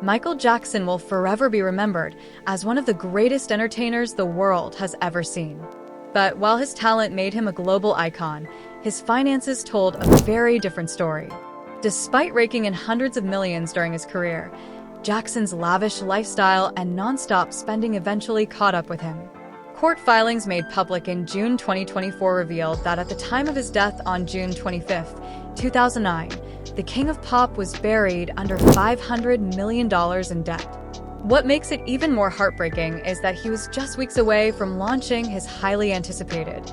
Michael Jackson will forever be remembered as one of the greatest entertainers the world has ever seen. But while his talent made him a global icon, his finances told a very different story. Despite raking in hundreds of millions during his career, Jackson's lavish lifestyle and non-stop spending eventually caught up with him. Court filings made public in June 2024 revealed that at the time of his death on June 25, 2009, the King of Pop was buried under $500 million in debt. What makes it even more heartbreaking is that he was just weeks away from launching his highly anticipated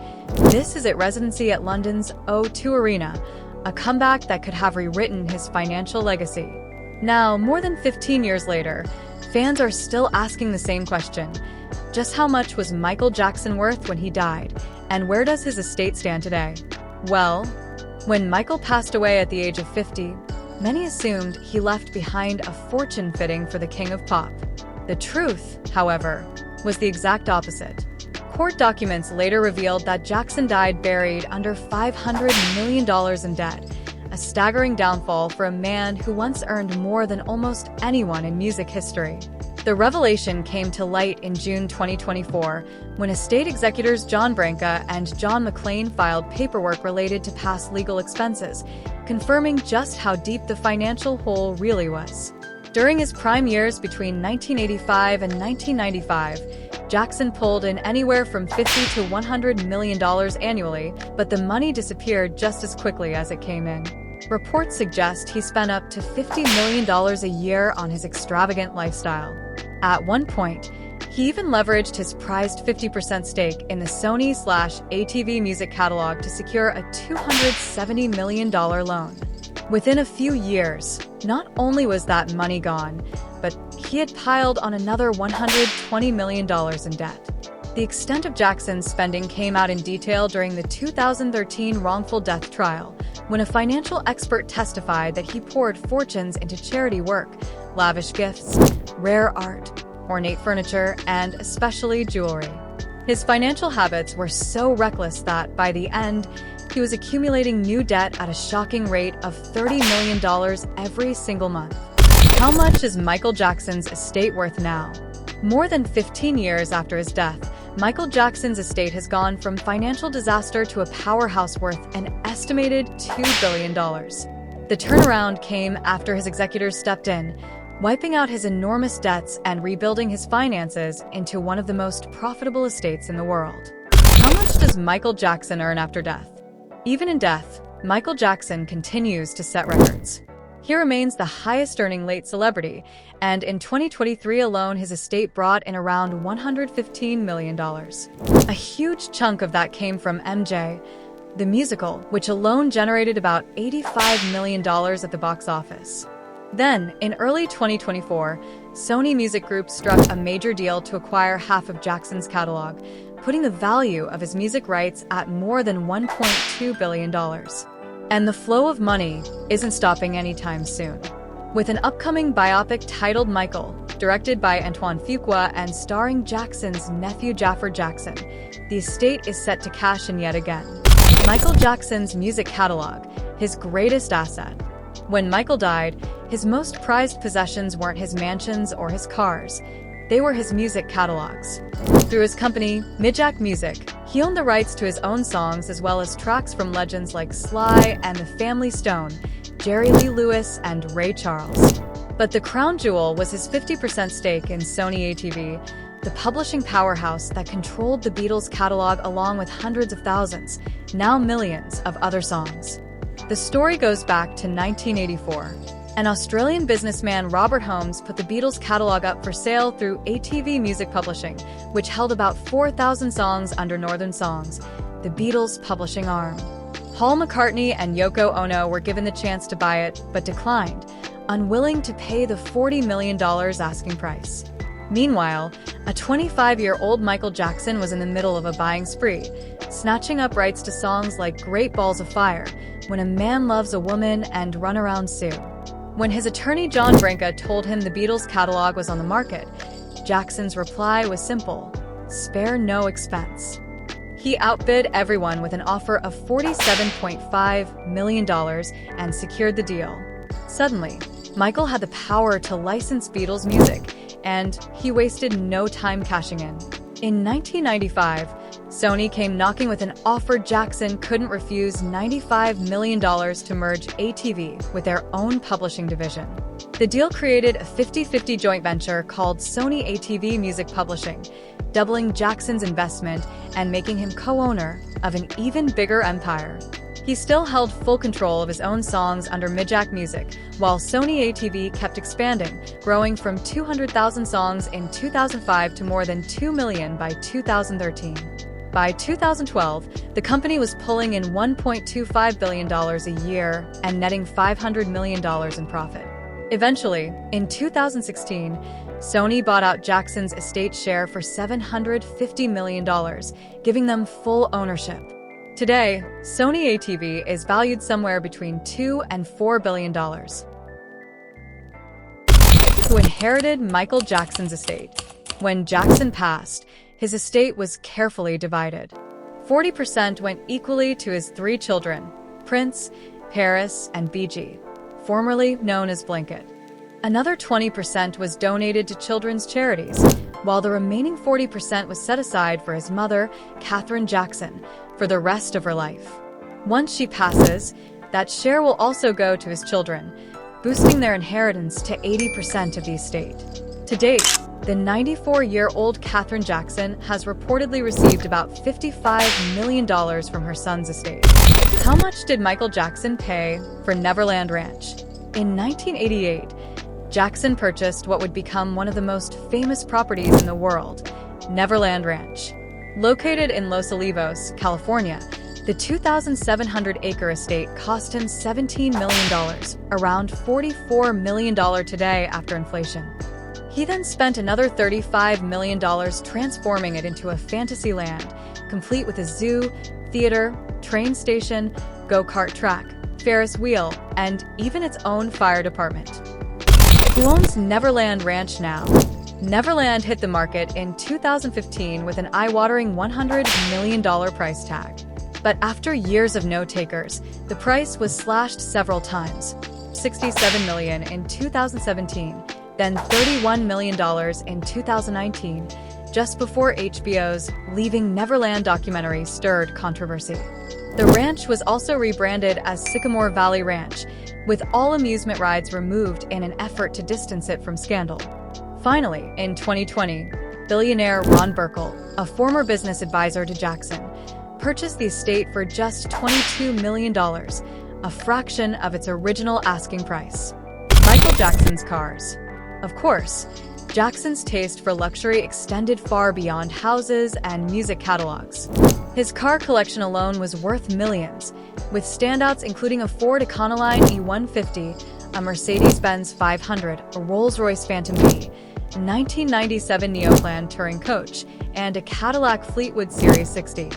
This Is It residency at London's O2 Arena, a comeback that could have rewritten his financial legacy. Now, more than 15 years later, fans are still asking the same question. Just how much was Michael Jackson worth when he died, and where does his estate stand today? Well, when Michael passed away at the age of 50, many assumed he left behind a fortune fitting for the King of Pop. The truth, however, was the exact opposite. Court documents later revealed that Jackson died buried under $500 million in debt, a staggering downfall for a man who once earned more than almost anyone in music history. The revelation came to light in June 2024 when estate executors John Branca and John McClane filed paperwork related to past legal expenses, confirming just how deep the financial hole really was. During his prime years between 1985 and 1995, Jackson pulled in anywhere from $50 to $100 million annually, but the money disappeared just as quickly as it came in. Reports suggest he spent up to $50 million a year on his extravagant lifestyle. At one point, he even leveraged his prized 50% stake in the Sony/ATV music catalog to secure a $270 million loan. Within a few years, not only was that money gone, but he had piled on another $120 million in debt. The extent of Jackson's spending came out in detail during the 2013 wrongful death trial, when a financial expert testified that he poured fortunes into charity work, lavish gifts, rare art, ornate furniture, and especially jewelry. His financial habits were so reckless that, by the end, he was accumulating new debt at a shocking rate of $30 million every single month. How much is Michael Jackson's estate worth now? More than 15 years after his death, Michael Jackson's estate has gone from financial disaster to a powerhouse worth an estimated $2 billion. The turnaround came after his executors stepped in, wiping out his enormous debts and rebuilding his finances into one of the most profitable estates in the world. How much does Michael Jackson earn after death? Even in death, Michael Jackson continues to set records. He remains the highest-earning late celebrity, and in 2023 alone, his estate brought in around $115 million. A huge chunk of that came from MJ, the musical, which alone generated about $85 million at the box office. Then, in early 2024, Sony Music Group struck a major deal to acquire half of Jackson's catalog, putting the value of his music rights at more than $1.2 billion. And the flow of money isn't stopping anytime soon. With an upcoming biopic titled Michael, directed by Antoine Fuqua and starring Jackson's nephew Jaffer Jackson, the estate is set to cash in yet again. Michael Jackson's music catalog, his greatest asset. When Michael died, his most prized possessions weren't his mansions or his cars. They were his music catalogs. Through his company, Midjack Music, he owned the rights to his own songs as well as tracks from legends like Sly and the Family Stone, Jerry Lee Lewis, and Ray Charles. But the crown jewel was his 50% stake in Sony ATV, the publishing powerhouse that controlled the Beatles' catalog along with hundreds of thousands, now millions, of other songs. The story goes back to 1984. An Australian businessman, Robert Holmes, put the Beatles' catalog up for sale through ATV Music Publishing, which held about 4,000 songs under Northern Songs, the Beatles' publishing arm. Paul McCartney and Yoko Ono were given the chance to buy it, but declined, unwilling to pay the $40 million asking price. Meanwhile, a 25-year-old Michael Jackson was in the middle of a buying spree, snatching up rights to songs like Great Balls of Fire, When a Man Loves a Woman, and Runaround Sue. When his attorney John Branca told him the Beatles' catalog was on the market, Jackson's reply was simple: spare no expense. He outbid everyone with an offer of $47.5 million and secured the deal. Suddenly, Michael had the power to license Beatles music, and he wasted no time cashing in. In 1995, Sony came knocking with an offer Jackson couldn't refuse: $95 million to merge ATV with their own publishing division. The deal created a 50-50 joint venture called Sony ATV Music Publishing, doubling Jackson's investment and making him co-owner of an even bigger empire. He still held full control of his own songs under Midjack Music, while Sony ATV kept expanding, growing from 200,000 songs in 2005 to more than 2 million by 2013. By 2012, the company was pulling in $1.25 billion a year and netting $500 million in profit. Eventually, in 2016, Sony bought out Jackson's estate share for $750 million, giving them full ownership. Today, Sony ATV is valued somewhere between $2 and $4 billion. Who inherited Michael Jackson's estate? When Jackson passed, his estate was carefully divided. 40% went equally to his 3 children, Prince, Paris, and BG, formerly known as Blanket. Another 20% was donated to children's charities, while the remaining 40% was set aside for his mother, Katherine Jackson, for the rest of her life. Once she passes, that share will also go to his children, boosting their inheritance to 80% of the estate. To date, the 94-year-old Katherine Jackson has reportedly received about $55 million from her son's estate. How much did Michael Jackson pay for Neverland Ranch? In 1988, Jackson purchased what would become one of the most famous properties in the world, Neverland Ranch. Located in Los Olivos, California, the 2,700-acre estate cost him $17 million, around $44 million today after inflation. He then spent another $35 million transforming it into a fantasy land, complete with a zoo, theater, train station, go-kart track, Ferris wheel, and even its own fire department. Who owns Neverland Ranch now? Neverland hit the market in 2015 with an eye-watering $100 million price tag. But after years of no takers, the price was slashed several times. $67 million in 2017, then $31 million in 2019, just before HBO's Leaving Neverland documentary stirred controversy. The ranch was also rebranded as Sycamore Valley Ranch, with all amusement rides removed in an effort to distance it from scandal. Finally, in 2020, billionaire Ron Burkle, a former business advisor to Jackson, purchased the estate for just $22 million, a fraction of its original asking price. Michael Jackson's cars. Of course, Jackson's taste for luxury extended far beyond houses and music catalogs. His car collection alone was worth millions, with standouts including a Ford Econoline E150, a Mercedes-Benz 500, a Rolls-Royce Phantom B, 1997 Neoplan Touring Coach, and a Cadillac Fleetwood Series 60.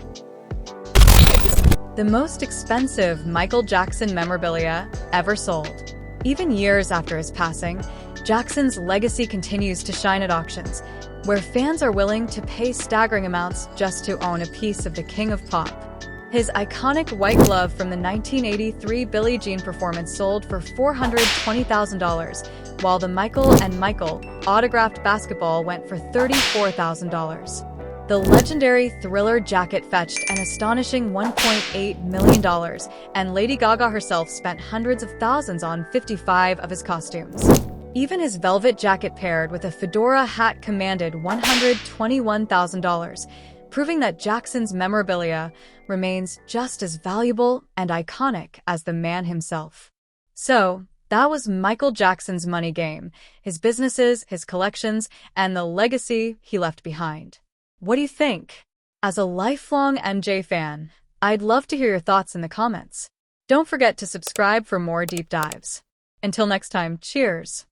The most expensive Michael Jackson memorabilia ever sold. Even years after his passing, Jackson's legacy continues to shine at auctions, where fans are willing to pay staggering amounts just to own a piece of the king of pop. His iconic white glove from the 1983 Billie Jean performance sold for $420,000, while the Michael and Michael autographed basketball went for $34,000. The legendary Thriller jacket fetched an astonishing $1.8 million, and Lady Gaga herself spent hundreds of thousands on 55 of his costumes. Even his velvet jacket paired with a fedora hat commanded $121,000, proving that Jackson's memorabilia remains just as valuable and iconic as the man himself. So, that was Michael Jackson's money game, his businesses, his collections, and the legacy he left behind. What do you think? As a lifelong MJ fan, I'd love to hear your thoughts in the comments. Don't forget to subscribe for more deep dives. Until next time, cheers!